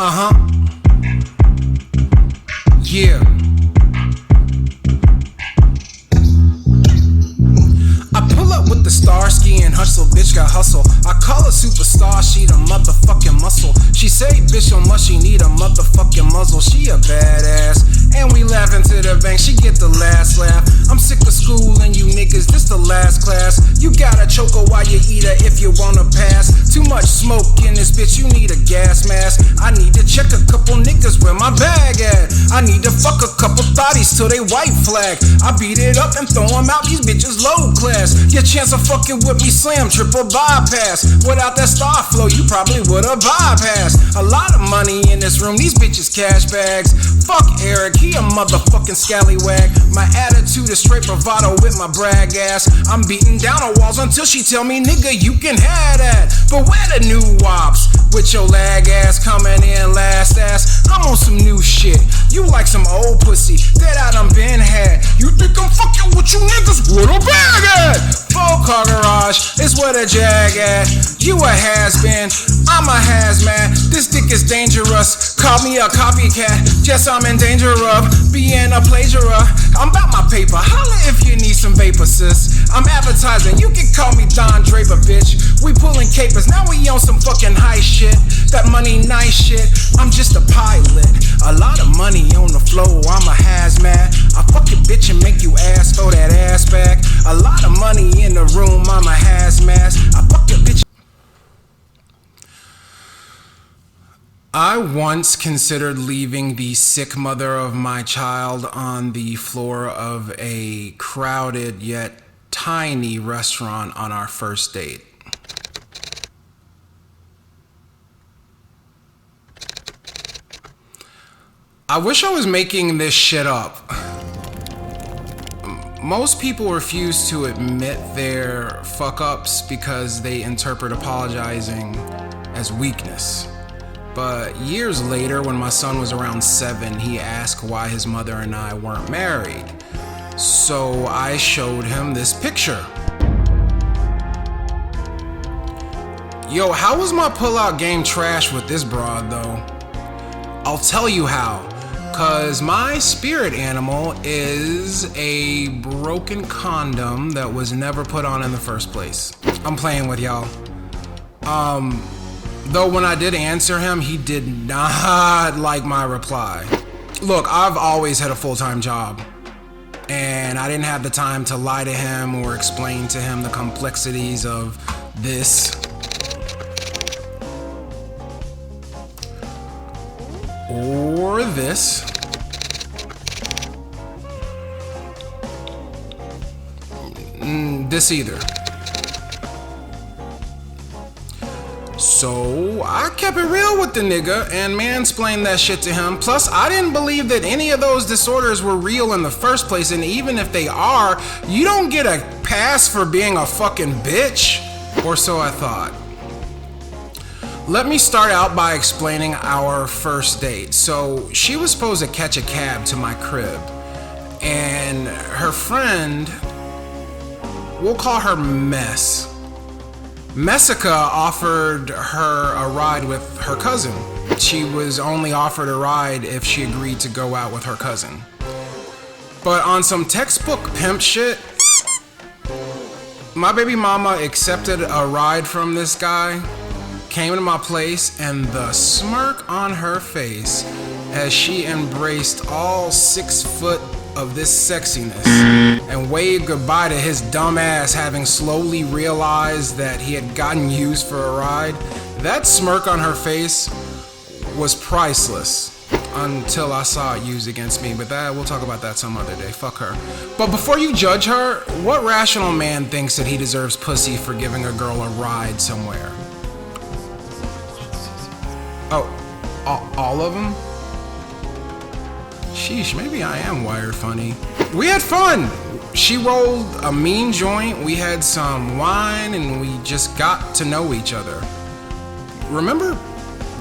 Uh-huh. Yeah. I pull up with the Starsky and Hutch, so bitch got hustle. I call her superstar, she the motherfucking muscle. She say bitch so much she need a motherfucking muzzle. She a badass, and we laughing to the bank, she get the last laugh. I'm sick of school and you niggas, this the last class. You gotta choke her while you eat her if you wanna pass. Too much smoke in this bitch, you need a gas mask. I need to check a couple niggas where my bag at. I need to fuck a couple thotties till they white flag. I beat it up and throw them out, these bitches low class. Your chance of fucking with me slam, triple bypass. Without that star flow, you probably would've bypassed. A lot of money in this room, these bitches cash bags. Fuck Eric, he a motherfucking scallywag. My attitude is straight bravado with my brag ass. I'm beating down on walls until she tell me, nigga, you can have that. But where the new wops? With your lag ass coming in last ass. I'm on some new shit. You like some old pussy that I done been had. You think I'm fucking with you niggas? Where the bag at? Full car garage is where the jag at. You a has-been, I'm a hazmat. This dick is dangerous. Call me a copycat. Yes, I'm in danger of being a plagiarized. I'm about my paper. Holla if you need some vapor, sis. I'm advertising. You can call me Don Draper, bitch. We pulling capers. Now we on some fucking high shit. That money nice shit. I'm just a pilot. A lot of money on the floor. I'm a hazmat. I fuck your bitch and make you ass. Throw that ass back. A lot of money in the room. I'm a hazmat. I fuck your bitch. I once considered leaving the sick mother of my child on the floor of a crowded yet tiny restaurant on our first date. I wish I was making this shit up. Most people refuse to admit their fuck-ups because they interpret apologizing as weakness. But years later, when my son was around 7, he asked why his mother and I weren't married. So I showed him this picture. Yo, how was my pullout game trash with this broad though? I'll tell you how. Cause my spirit animal is a broken condom that was never put on in the first place. I'm playing with y'all. Though when I did answer him, he did not like my reply. Look, I've always had a full-time job, and I didn't have the time to lie to him or explain to him the complexities of this or this. This either. So I kept it real with the nigga and mansplained that shit to him. Plus, I didn't believe that any of those disorders were real in the first place. And even if they are, you don't get a pass for being a fucking bitch. Or so I thought. Let me start out by explaining our first date. So she was supposed to catch a cab to my crib. And her friend, we'll call her Mess. Messica offered her a ride with her cousin. She was only offered a ride if she agreed to go out with her cousin. But on some textbook pimp shit, my baby mama accepted a ride from this guy, came to my place, and the smirk on her face as she embraced all 6 foot of this sexiness and waved goodbye to his dumb ass, having slowly realized that he had gotten used for a ride. That smirk on her face was priceless until I saw it used against me, but we'll talk about that some other day. Fuck her. But before you judge her, what rational man thinks that he deserves pussy for giving a girl a ride somewhere? Oh, all of them? Sheesh, maybe I am wired funny. We had fun. She rolled a mean joint, we had some wine, and we just got to know each other. Remember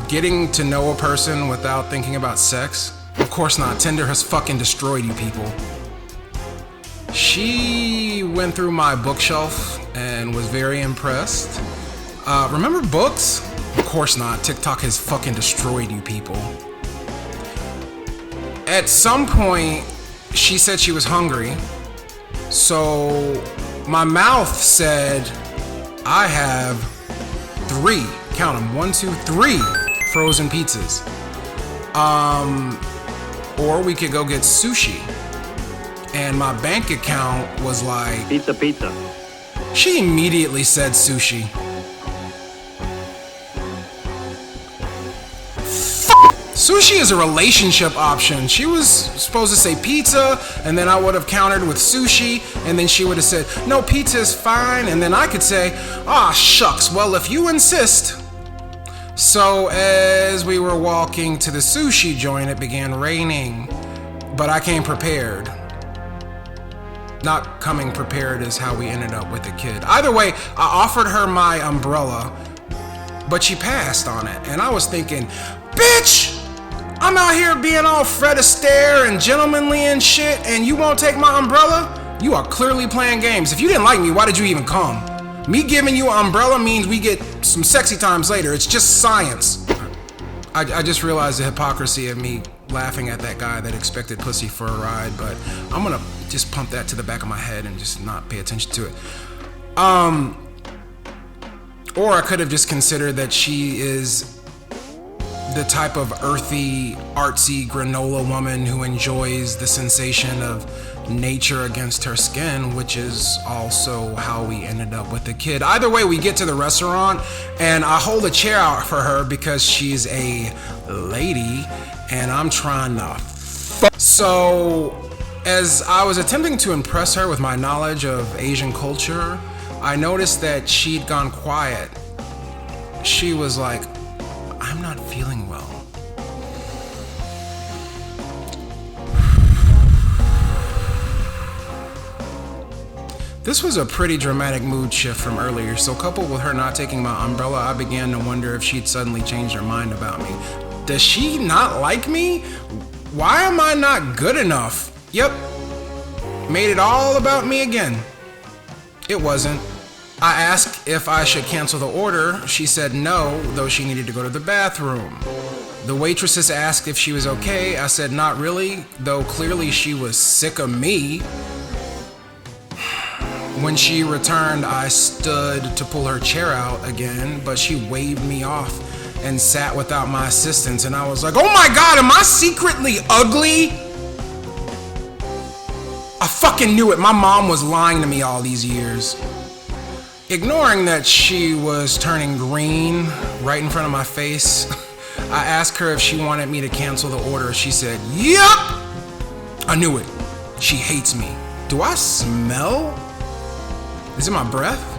getting to know a person without thinking about sex? Of course not. Tinder has fucking destroyed you people. She went through my bookshelf and was very impressed. Remember books? Of course not. TikTok has fucking destroyed you people. At some point, she said she was hungry. So my mouth said, I have 3, count them, 1, 2, 3 frozen pizzas. Or we could go get sushi. And my bank account was like... Pizza. She immediately said sushi. Sushi is a relationship option. She was supposed to say pizza, and then I would have countered with sushi, and then she would have said, no, pizza is fine, and then I could say, ah, shucks, well, if you insist. So as we were walking to the sushi joint, it began raining, but I came prepared. Not coming prepared is how we ended up with the kid. Either way, I offered her my umbrella, but she passed on it, and I was thinking, bitch! I'm out here being all Fred Astaire and gentlemanly and shit, and you won't take my umbrella? You are clearly playing games. If you didn't like me, why did you even come? Me giving you an umbrella means we get some sexy times later. It's just science. I just realized the hypocrisy of me laughing at that guy that expected pussy for a ride, but I'm gonna just pump that to the back of my head and just not pay attention to it. Or I could have just considered that she is the type of earthy, artsy granola woman who enjoys the sensation of nature against her skin, which is also how we ended up with the kid. Either way, we get to the restaurant and I hold a chair out for her because she's a lady and I'm trying to So as I was attempting to impress her with my knowledge of Asian culture, I noticed that she'd gone quiet. She was like, I'm not feeling well. This was a pretty dramatic mood shift from earlier, so coupled with her not taking my umbrella, I began to wonder if she'd suddenly changed her mind about me. Does she not like me? Why am I not good enough? Yep, made it all about me again. It wasn't. I asked if I should cancel the order. She said no, though she needed to go to the bathroom. The waitresses asked if she was okay. I said not really, though clearly she was sick of me. When she returned, I stood to pull her chair out again, but she waved me off and sat without my assistance, and I was like, oh my God, am I secretly ugly? I fucking knew it. My mom was lying to me all these years. Ignoring that she was turning green right in front of my face, I asked her if she wanted me to cancel the order. She said, yep! I knew it. She hates me. Do I smell? Is it my breath?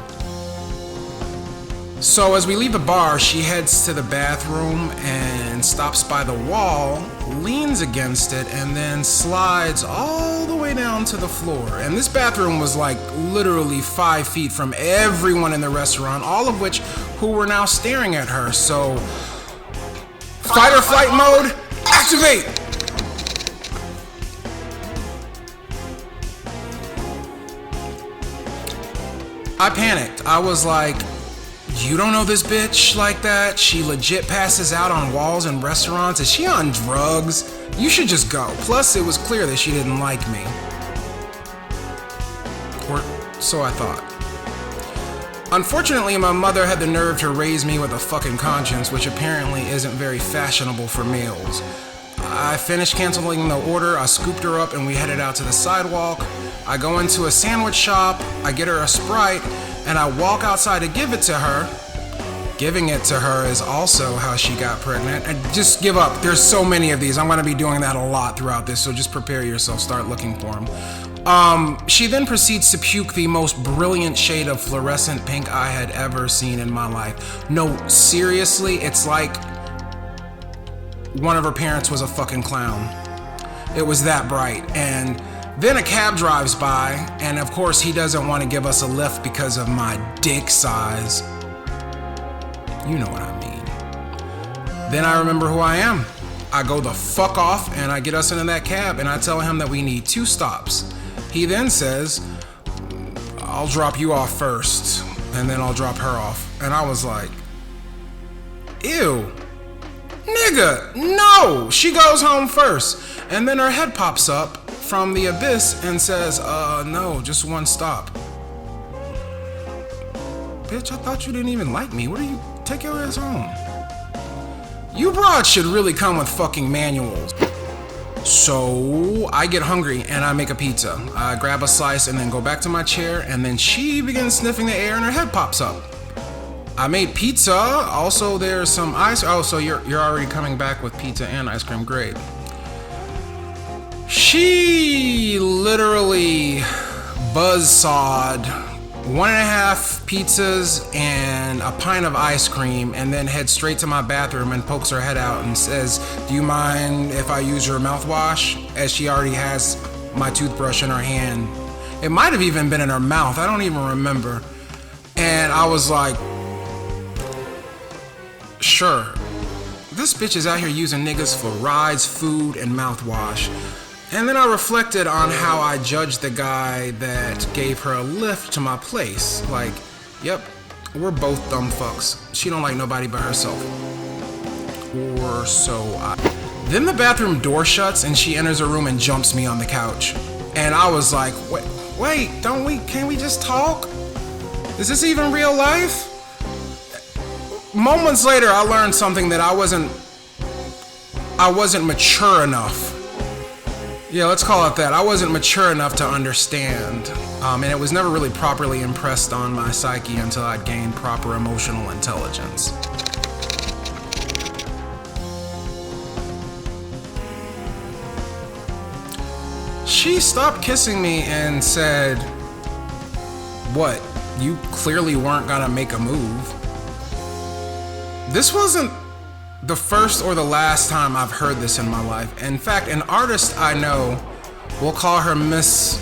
So as we leave the bar, she heads to the bathroom and stops by the wall, leans against it, and then slides all the way down to the floor. And this bathroom was like literally 5 feet from everyone in the restaurant, all of which who were now staring at her. So, fight or flight mode, activate! I panicked. I was like, you don't know this bitch like that? She legit passes out on walls in restaurants. Is she on drugs? You should just go. Plus, it was clear that she didn't like me. Or so I thought. Unfortunately, my mother had the nerve to raise me with a fucking conscience, which apparently isn't very fashionable for males. I finished canceling the order, I scooped her up, and we headed out to the sidewalk. I go into a sandwich shop, I get her a Sprite, and I walk outside to give it to her. Giving it to her is also how she got pregnant. And just give up. There's so many of these. I'm going to be doing that a lot throughout this, so just prepare yourself. Start looking for them. She then proceeds to puke the most brilliant shade of fluorescent pink I had ever seen in my life. No, seriously, it's like one of her parents was a fucking clown. It was that bright. And then a cab drives by, and of course he doesn't want to give us a lift because of my dick size. You know what I mean. Then I remember who I am. I go the fuck off and I get us into that cab and I tell him that we need 2 stops. He then says, I'll drop you off first and then I'll drop her off. And I was like, Ew. Nigga, no! She goes home first, and then her head pops up from the abyss and says, no, just one stop. Bitch, I thought you didn't even like me. What are you? Take your ass home. You broads should really come with fucking manuals. So I get hungry and I make a pizza. I grab a slice and then go back to my chair, and then she begins sniffing the air and her head pops up. I made pizza. Also, there's some ice. Oh, so you're already coming back with pizza and ice cream. Great. She literally buzzsawed 1.5 pizzas and a pint of ice cream, and then heads straight to my bathroom and pokes her head out and says, "Do you mind if I use your mouthwash?" As she already has my toothbrush in her hand. It might have even been in her mouth. I don't even remember. And I was like, sure. This bitch is out here using niggas for rides, food, and mouthwash. And then I reflected on how I judged the guy that gave her a lift to my place. Like, yep, we're both dumb fucks. She don't like nobody but herself. Or so I... Then the bathroom door shuts and she enters her room and jumps me on the couch. And I was like, wait, can't we just talk? Is this even real life? Moments later, I learned something that I wasn't mature enough. Yeah, let's call it that. I wasn't mature enough to understand. And it was never really properly impressed on my psyche until I'd gained proper emotional intelligence. She stopped kissing me and said, "What? You clearly weren't gonna make a move." This wasn't the first or the last time I've heard this in my life. In fact, an artist I know, we'll call her Miss...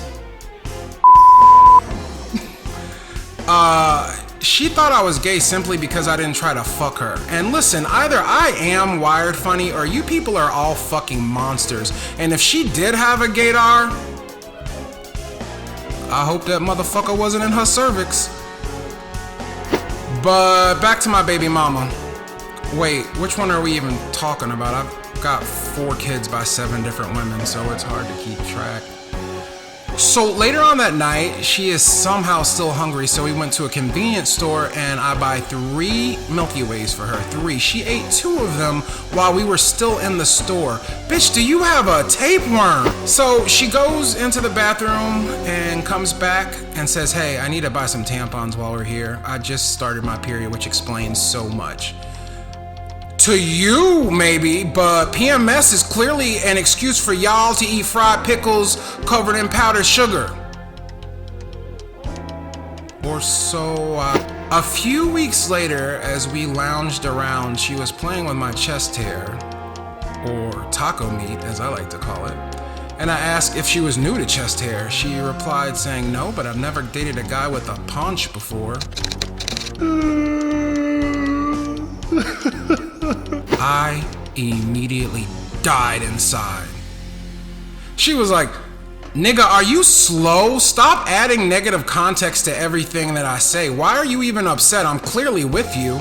she thought I was gay simply because I didn't try to fuck her. And listen, either I am wired funny or you people are all fucking monsters. And if she did have a gaydar, I hope that motherfucker wasn't in her cervix. But back to my baby mama. Wait, which one are we even talking about? I've got 4 kids by 7 different women, so it's hard to keep track. So later on that night, she is somehow still hungry, so we went to a convenience store and I buy 3 Milky Ways for her. 3. She ate 2 of them while we were still in the store. Bitch, do you have a tapeworm? So she goes into the bathroom and comes back and says, "Hey, I need to buy some tampons while we're here. I just started my period," which explains so much. To you, maybe, but PMS is clearly an excuse for y'all to eat fried pickles covered in powdered sugar. Or so. A few weeks later, as we lounged around, she was playing with my chest hair, or taco meat, as I like to call it. And I asked if she was new to chest hair. She replied saying, "No, but I've never dated a guy with a paunch before." I immediately died inside. She was like, "Nigga, are you slow? Stop adding negative context to everything that I say. Why are you even upset? I'm clearly with you."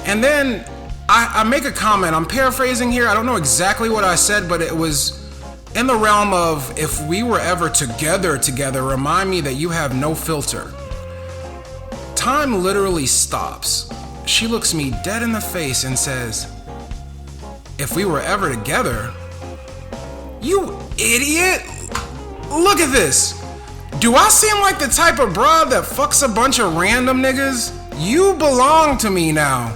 And then I make a comment. I'm paraphrasing here. I don't know exactly what I said, but it was in the realm of, "If we were ever together, remind me that you have no filter." Time literally stops. She looks me dead in the face and says, "If we were ever together?" You idiot! Look at this. Do I seem like the type of broad that fucks a bunch of random niggas? You belong to me now.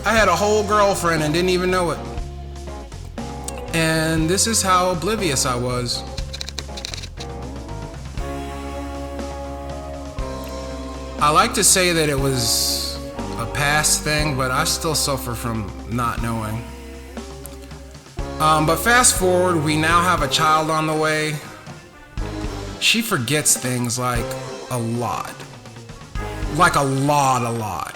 I had a whole girlfriend and didn't even know it. And this is how oblivious I was. I like to say that it was a past thing, but I still suffer from not knowing. But fast forward, we now have a child on the way. She forgets things like a lot. Like a lot.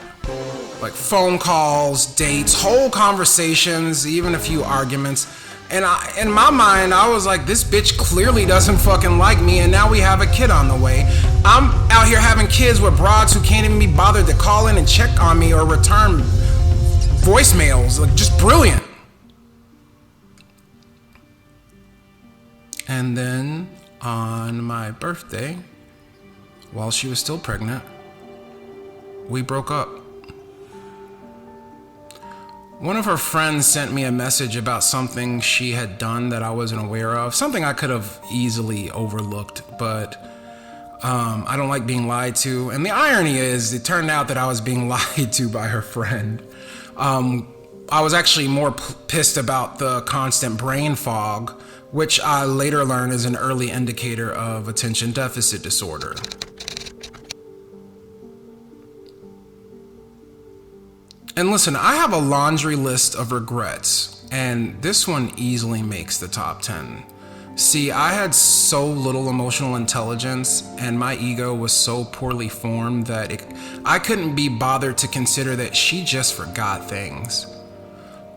Like phone calls, dates, whole conversations, even a few arguments. And in my mind, I was like, this bitch clearly doesn't fucking like me, and now we have a kid on the way. I'm out here having kids with broads who can't even be bothered to call in and check on me or return voicemails, like just brilliant. And then on my birthday, while she was still pregnant, we broke up. One of her friends sent me a message about something she had done that I wasn't aware of, something I could have easily overlooked, but I don't like being lied to. And the irony is, it turned out that I was being lied to by her friend. I was actually more pissed about the constant brain fog, which I later learned is an early indicator of attention deficit disorder. And listen, I have a laundry list of regrets, and this one easily makes the top 10. See, I had so little emotional intelligence, and my ego was so poorly formed that I couldn't be bothered to consider that she just forgot things.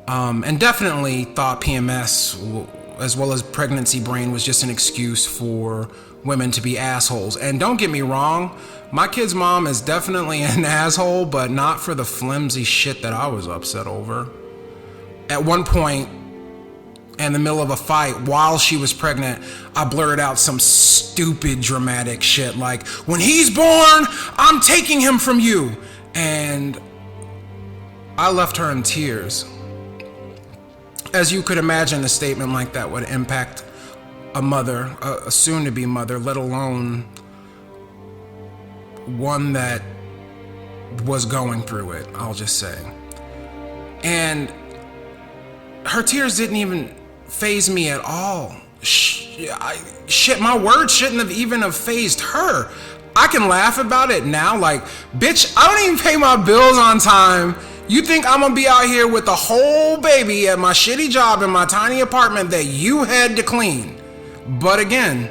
And definitely thought PMS, as well as pregnancy brain, was just an excuse for women to be assholes. And don't get me wrong, my kid's mom is definitely an asshole, but not for the flimsy shit that I was upset over. At one point, in the middle of a fight while she was pregnant, I blurted out some stupid dramatic shit like, "When he's born, I'm taking him from you." And I left her in tears. As you could imagine, a statement like that would impact a mother, a soon-to-be mother, let alone one that was going through it, I'll just say. And her tears didn't even faze me at all. Shit, my words shouldn't have even have fazed her. I can laugh about it now, like, bitch, I don't even pay my bills on time. You think I'm gonna be out here with a whole baby at my shitty job in my tiny apartment that you had to clean? But again,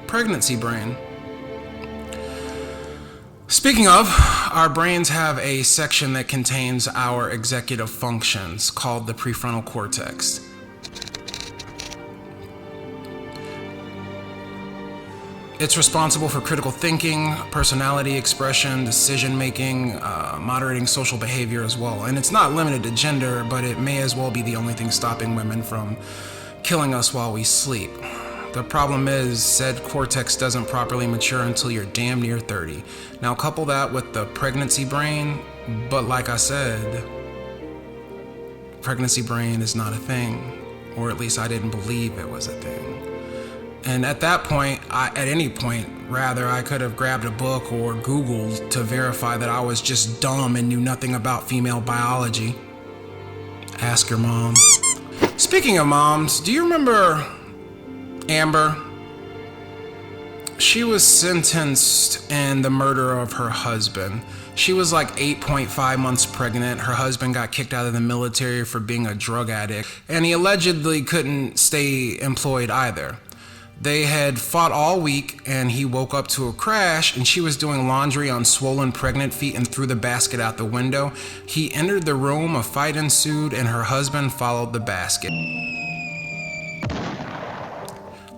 pregnancy brain. Speaking of, our brains have a section that contains our executive functions called the prefrontal cortex. It's responsible for critical thinking, personality expression, decision making, moderating social behavior as well. And it's not limited to gender, but it may as well be the only thing stopping women from killing us while we sleep. The problem is, said cortex doesn't properly mature until you're damn near 30. Now couple that with the pregnancy brain, but like I said, pregnancy brain is not a thing, or at least I didn't believe it was a thing. And at that point, at any point, I could have grabbed a book or Googled to verify that I was just dumb and knew nothing about female biology. Ask your mom. Speaking of moms, do you remember Amber? She was sentenced in the murder of her husband. She was like 8.5 months pregnant. Her husband got kicked out of the military for being a drug addict, and he allegedly couldn't stay employed either. They had fought all week, and he woke up to a crash, and she was doing laundry on swollen pregnant feet and threw the basket out the window. He entered the room, a fight ensued, and her husband followed the basket.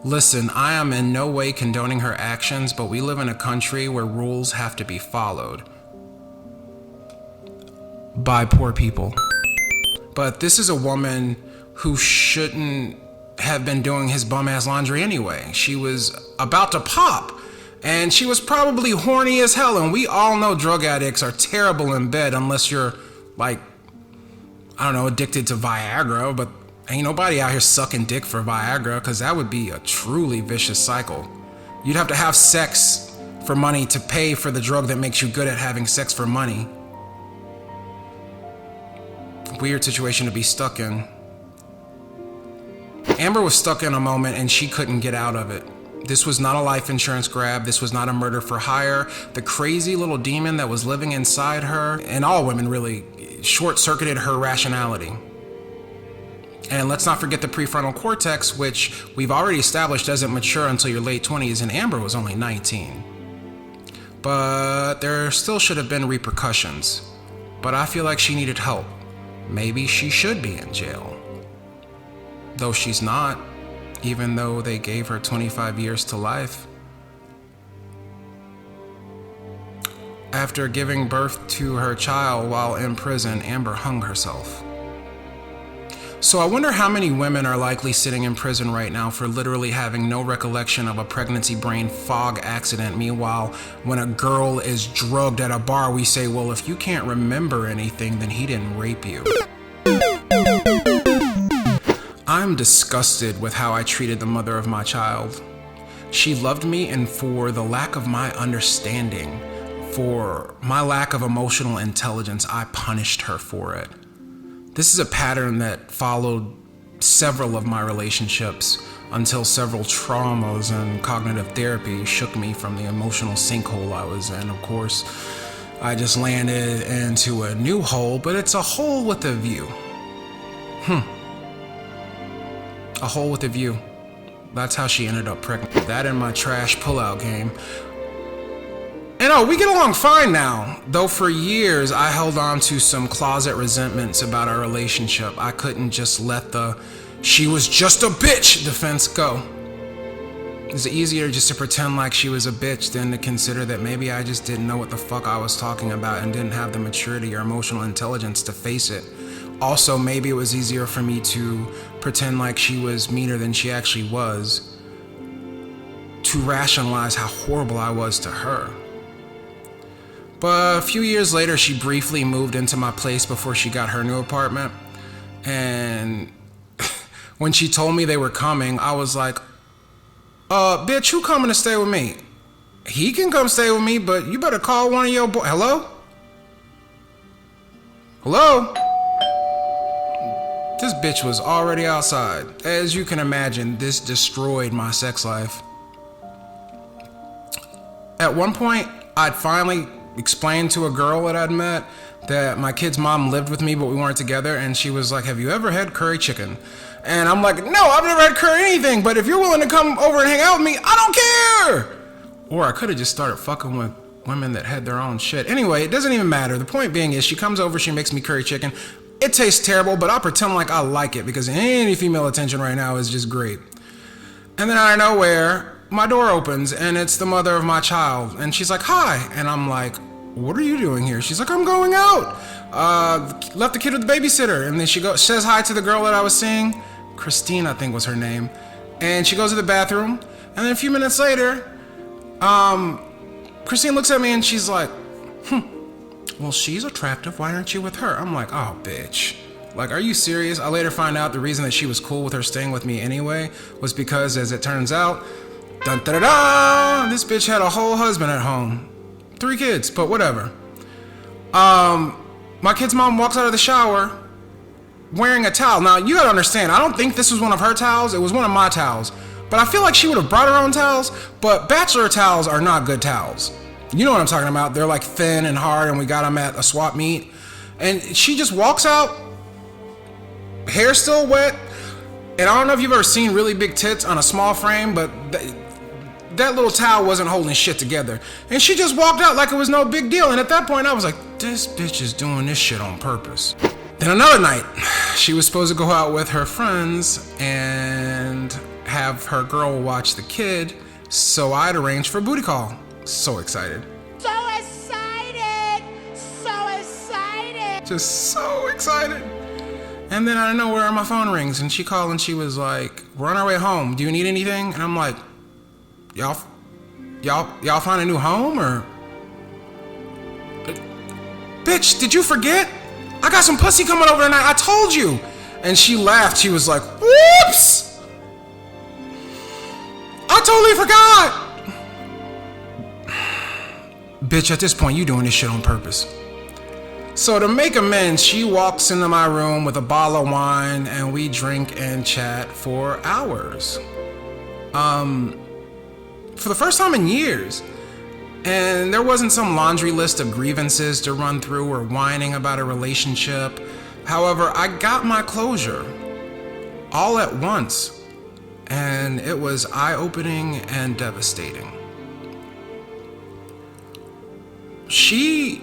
Listen, I am in no way condoning her actions, but we live in a country where rules have to be followed by poor people. But this is a woman who shouldn't have been doing his bum-ass laundry anyway. She was about to pop, and she was probably horny as hell, and we all know drug addicts are terrible in bed unless you're, like, I don't know, addicted to Viagra, but ain't nobody out here sucking dick for Viagra, because that would be a truly vicious cycle. You'd have to have sex for money to pay for the drug that makes you good at having sex for money. Weird situation to be stuck in. Amber was stuck in a moment and she couldn't get out of it. This was not a life insurance grab. This was not a murder for hire. The crazy little demon that was living inside her, and all women really, short-circuited her rationality. And let's not forget the prefrontal cortex, which we've already established doesn't mature until your late 20s, and Amber was only 19. But there still should have been repercussions. But I feel like she needed help. Maybe she should be in jail. Though she's not, even though they gave her 25 years to life. after giving birth to her child while in prison, Amber hung herself. So I wonder how many women are likely sitting in prison right now for literally having no recollection of a pregnancy brain fog accident. Meanwhile, when a girl is drugged at a bar, we say, well, if you can't remember anything, then he didn't rape you. I'm disgusted with how I treated the mother of my child. She loved me, and for the lack of my understanding, for my lack of emotional intelligence, I punished her for it. This is a pattern that followed several of my relationships until several traumas and cognitive therapy shook me from the emotional sinkhole I was in. Of course, I just landed into a new hole, but it's a hole with a view. A hole with a view. That's how she ended up pregnant. That and my trash pullout game. And we get along fine now, though for years I held on to some closet resentments about our relationship. I couldn't just let the "she was just a bitch" defense go. It's easier just to pretend like she was a bitch than to consider that maybe I just didn't know what the fuck I was talking about and didn't have the maturity or emotional intelligence to face it. Also, maybe it was easier for me to pretend like she was meaner than she actually was, to rationalize how horrible I was to her. But a few years later, she briefly moved into my place before she got her new apartment. And when she told me they were coming, I was like, bitch, who coming to stay with me? He can come stay with me, but you better call one of your boys. Hello? Hello? This bitch was already outside. As you can imagine, this destroyed my sex life. At one point, I'd finally explained to a girl that I'd met that my kid's mom lived with me, but we weren't together, and she was like, have you ever had curry chicken? And I'm like, no, I've never had curry anything, but if you're willing to come over and hang out with me, I don't care! Or I could have just started fucking with women that had their own shit. Anyway, it doesn't even matter. The point being is, she comes over, she makes me curry chicken. It tastes terrible, but I pretend like I like it because any female attention right now is just great. And then out of nowhere, my door opens and it's the mother of my child. And she's like, hi. And I'm like, what are you doing here? She's like, I'm going out. Left the kid with the babysitter. And then she says hi to the girl that I was seeing. Christine, I think was her name. And she goes to the bathroom. And then a few minutes later, Christine looks at me and she's like, well, she's attractive. Why aren't you with her? I'm like, oh, bitch. Like, are you serious? I later find out the reason that she was cool with her staying with me anyway was because, as it turns out, dun da da da, this bitch had a whole husband at home. 3 kids, but whatever. My kid's mom walks out of the shower wearing a towel. Now, you gotta understand, I don't think this was one of her towels. It was one of my towels. But I feel like she would have brought her own towels, but bachelor towels are not good towels. You know what I'm talking about. They're like thin and hard, and we got them at a swap meet. And she just walks out, hair still wet. And I don't know if you've ever seen really big tits on a small frame, but that little towel wasn't holding shit together. And she just walked out like it was no big deal. And at that point, I was like, this bitch is doing this shit on purpose. Then another night, she was supposed to go out with her friends and have her girl watch the kid. So I'd arranged for a booty call. So excited. So excited! So excited! Just so excited. And then out of nowhere, my phone rings and she called and she was like, we're on our way home. Do you need anything? And I'm like, y'all find a new home or? Bitch, did you forget? I got some pussy coming over tonight. I told you. And she laughed. She was like, whoops! I totally forgot. Bitch, at this point, you doing this shit on purpose. So to make amends, she walks into my room with a bottle of wine and we drink and chat for hours. For the first time in years. And there wasn't some laundry list of grievances to run through or whining about a relationship. However, I got my closure all at once. And it was eye-opening and devastating. She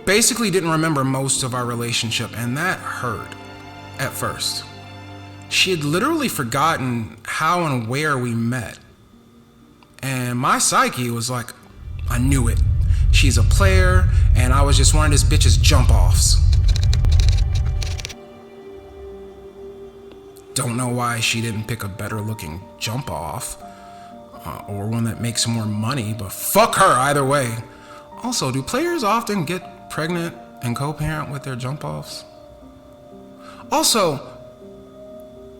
basically didn't remember most of our relationship, and that hurt at first. She had literally forgotten how and where we met. And my psyche was like, I knew it. She's a player, and I was just one of this bitch's jump-offs. Don't know why she didn't pick a better-looking jump-off, or one that makes more money, but fuck her either way. Also, do players often get pregnant and co-parent with their jump-offs? Also,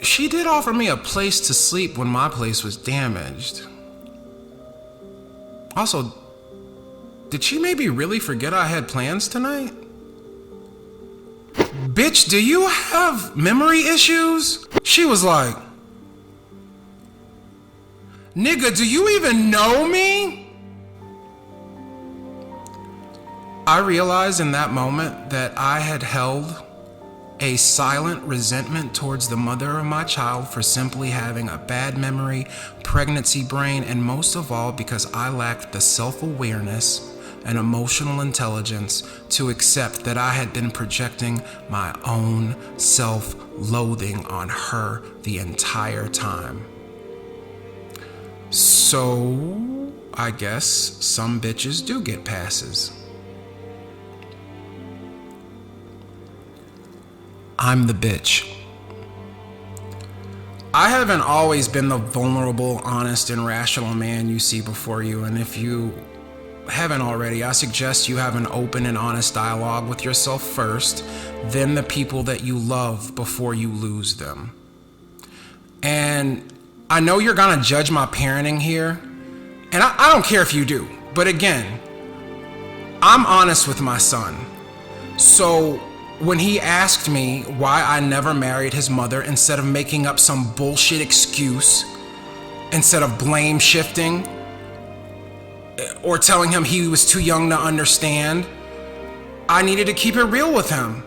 she did offer me a place to sleep when my place was damaged. Also, did she maybe really forget I had plans tonight? Bitch, do you have memory issues? She was like, nigga, do you even know me? I realized in that moment that I had held a silent resentment towards the mother of my child for simply having a bad memory, pregnancy brain, and most of all because I lacked the self-awareness and emotional intelligence to accept that I had been projecting my own self-loathing on her the entire time. So, I guess some bitches do get passes. I'm the bitch. I haven't always been the vulnerable, honest, and rational man you see before you, and if you haven't already, I suggest you have an open and honest dialogue with yourself first, then the people that you love before you lose them. And I know you're gonna judge my parenting here, and I don't care if you do, but again, I'm honest with my son. So when he asked me why I never married his mother instead of making up some bullshit excuse, instead of blame shifting, or telling him he was too young to understand, I needed to keep it real with him.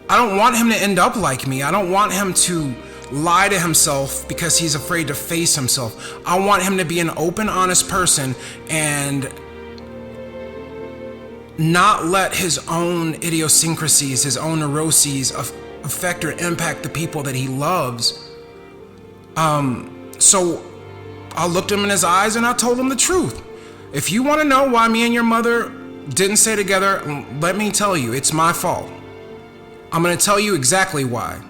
I don't want him to end up like me. I don't want him to lie to himself because he's afraid to face himself. I want him to be an open, honest person and not let his own idiosyncrasies, his own neuroses affect or impact the people that he loves. So I looked him in his eyes and I told him the truth. If you want to know why me and your mother didn't stay together, let me tell you, it's my fault. I'm going to tell you exactly why.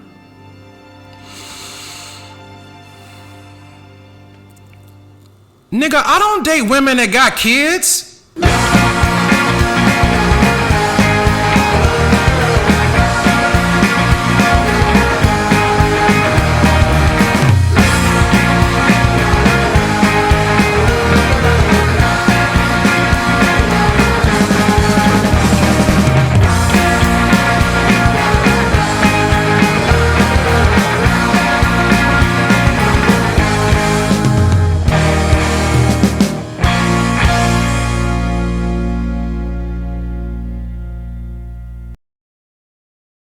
Nigga, I don't date women that got kids.